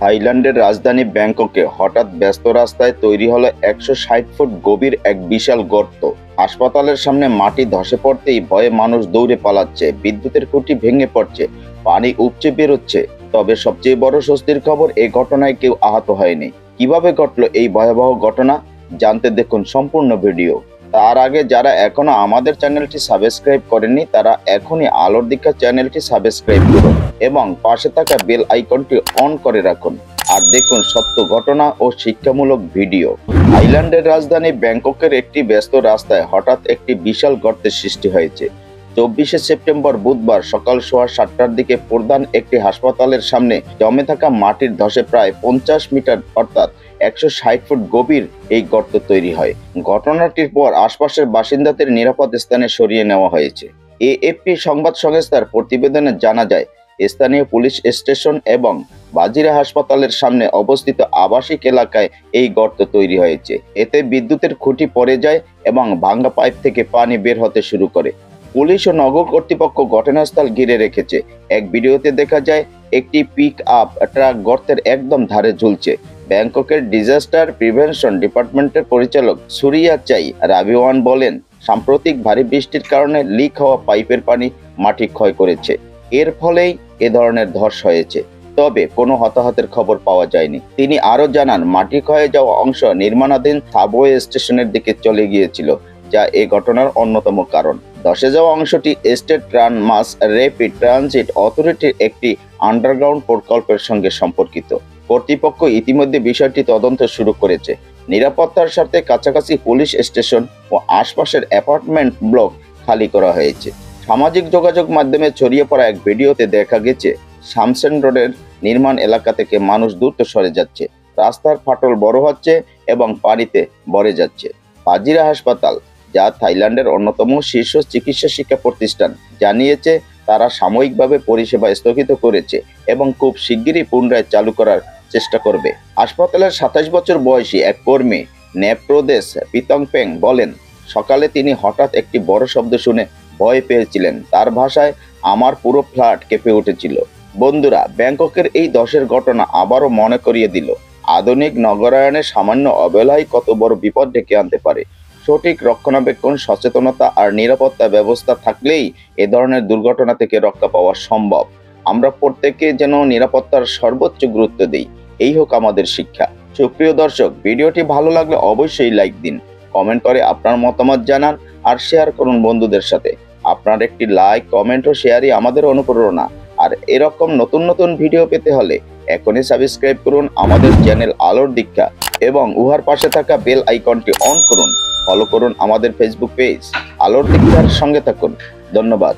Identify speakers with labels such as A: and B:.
A: থাইল্যান্ডের রাজধানী ব্যাংককে হঠাৎ ব্যস্ত রাস্তায় তৈরি হলো 160 ফুট গভীর এক বিশাল গর্ত। হাসপাতালের সামনে মাটি ধসে পড়তেই ভয়ে মানুষ দৌড়ে পালাচ্ছে, বিদ্যুতের খুঁটি ভেঙে পড়ছে, পানি উপচে বেরোচ্ছে। তবে সবচেয়ে বড় স্বস্তির খবর, এই ঘটনায় কেউ আহত হয়নি। কিভাবে ঘটলো এই ভয়াবহ ঘটনা, জানতে দেখুন সম্পূর্ণ ভিডিও। তার আগে যারা এখনো আমাদের চ্যানেলটি সাবস্ক্রাইব করেননি তারা এখনই আলোর দীক্ষা চ্যানেলটি সাবস্ক্রাইব করুন এবং পাশে থাকা বেল আইকনটি অন করে রাখুন। আর দেখুন সত্য ঘটনা ও শিক্ষামূলক ভিডিও। থাইল্যান্ডের রাজধানী ব্যাংককের একটি ব্যস্ত রাস্তায় হঠাৎ একটি বিশাল গর্তের সৃষ্টি হয়েছে। 24শে সেপ্টেম্বর বুধবার সকাল 7:15টার দিকে প্রধান একটি হাসপাতালের সামনে জমে থাকা মাটির ধসে প্রায় 50 মিটার অর্থাৎ 160 ফুট গভীর এই গর্ত তৈরি হয়। ঘটনাটির পর আশপাশের বাসিন্দাদের নিরাপদ স্থানে সরিয়ে নেওয়া হয়েছে। এএফপি সংবাদ সংস্থার প্রতিবেদনে জানা যায়, স্থানীয় পুলিশ স্টেশন এবং বাজিরা হাসপাতালের সামনে অবস্থিত আবাসিক এলাকায় এই গর্ত তৈরি হয়েছে। এতে বিদ্যুতের খুঁটি পড়ে যায় এবং ভাঙা পাইপ থেকে পানি বের হতে শুরু করে। পুলিশ ও নগর কর্তৃপক্ষ ঘটনাস্থল ঘিরে রেখেছে। এক ভিডিওতে দেখা যায় একটি পিক আপ ট্রাক গর্তের একদম ধারে ঝুলছে। ব্যাংককের ডিজাস্টার প্রিভেনশন ডিপার্টমেন্টের পরিচালক সুরিয়া চাই রাবিওয়ান বলেন, সাম্প্রতিক ভারী বৃষ্টির কারণে লিক হওয়া পাইপের পানি মাটি ক্ষয় করেছে। এর ফলেই এ ধরনের ধস হয়েছে। তবে কোনো হতাহতের খবর পাওয়া যায়নি। তিনি আরো জানান, মাটি ক্ষয়ে যাওয়া অংশ নির্মাণাধীন সাবওয়ে স্টেশনের দিকে চলে গিয়েছিল, যা এই ঘটনার অন্যতম কারণ। ধসে যাওয়া অংশটি স্টেট ট্রান মাস র্যাপিড ট্রানজিট অথরিটির একটি আন্ডারগ্রাউন্ড প্রকল্পের সঙ্গে সম্পর্কিত। কর্তৃপক্ষ ইতিমধ্যে বিষয়টি তদন্ত শুরু করেছে। নিরাপত্তার স্বার্থে কাছাকাছি পুলিশ স্টেশন ও আশপাশের অ্যাপার্টমেন্ট ব্লক খালি করা হয়েছে। সামাজিক যোগাযোগ মাধ্যমে ছড়িয়ে পড়া এক ভিডিওতে দেখা গেছে, শামসেন রোডের নির্মাণ এলাকা থেকে মানুষ দ্রুত সরে যাচ্ছে, রাস্তার ফাটল বড় হচ্ছে এবং পানিতে ভরে যাচ্ছে। বাজিরা হাসপাতাল, যা থাইল্যান্ডের অন্যতম শীর্ষ চিকিৎসা শিক্ষা প্রতিষ্ঠান, জানিয়েছে তারা সাময়িকভাবে পরিষেবা স্থগিত করেছে এবং খুব শিগগিরই পুনরায় চালু করার চেষ্টা করবে। হাসপাতালের 27 বছর বয়সী এক কর্মী নেপ্রদেশ পিতংপেং বলেন, সকালে তিনি হঠাৎ একটি বড় শব্দ শুনে ভয় পেয়েছিলেন। তার ভাষায়, আমার পুরো ফ্ল্যাট কেঁপে উঠেছিল। বন্ধুরা, ব্যাংককের এই ধসের ঘটনা আবারও মনে করিয়ে দিল, আধুনিক নগরায়নের সামান্য অবহেলাই কত বড় বিপদ ডেকে আনতে পারে। সঠিক রক্ষণাবেক্ষণ, সচেতনতা আর নিরাপত্তা ব্যবস্থা থাকলেই এ ধরনের দুর্ঘটনা থেকে রক্ষা পাওয়া সম্ভব। আমরা প্রত্যেকে যেন নিরাপত্তার সর্বোচ্চ গুরুত্ব দিই, এই হোক আমাদের শিক্ষা। সুপ্রিয় দর্শক, ভিডিওটি ভালো লাগলে অবশ্যই লাইক দিন, কমেন্ট করে আপনার মতামত জানান আর শেয়ার করুন বন্ধুদের সাথে। আপনার একটি লাইক, কমেন্ট ও শেয়ারই আমাদের অনুপ্রেরণা। আর এরকম নতুন নতুন ভিডিও পেতে হলে এখনই সাবস্ক্রাইব করুন আমাদের চ্যানেল আলোর দীক্ষা এবং উহার পাশে থাকা বেল আইকনটি অন করুন। ফলো করুন আমাদের ফেসবুক পেজ আলোর দীক্ষার সঙ্গে থাকুন। ধন্যবাদ।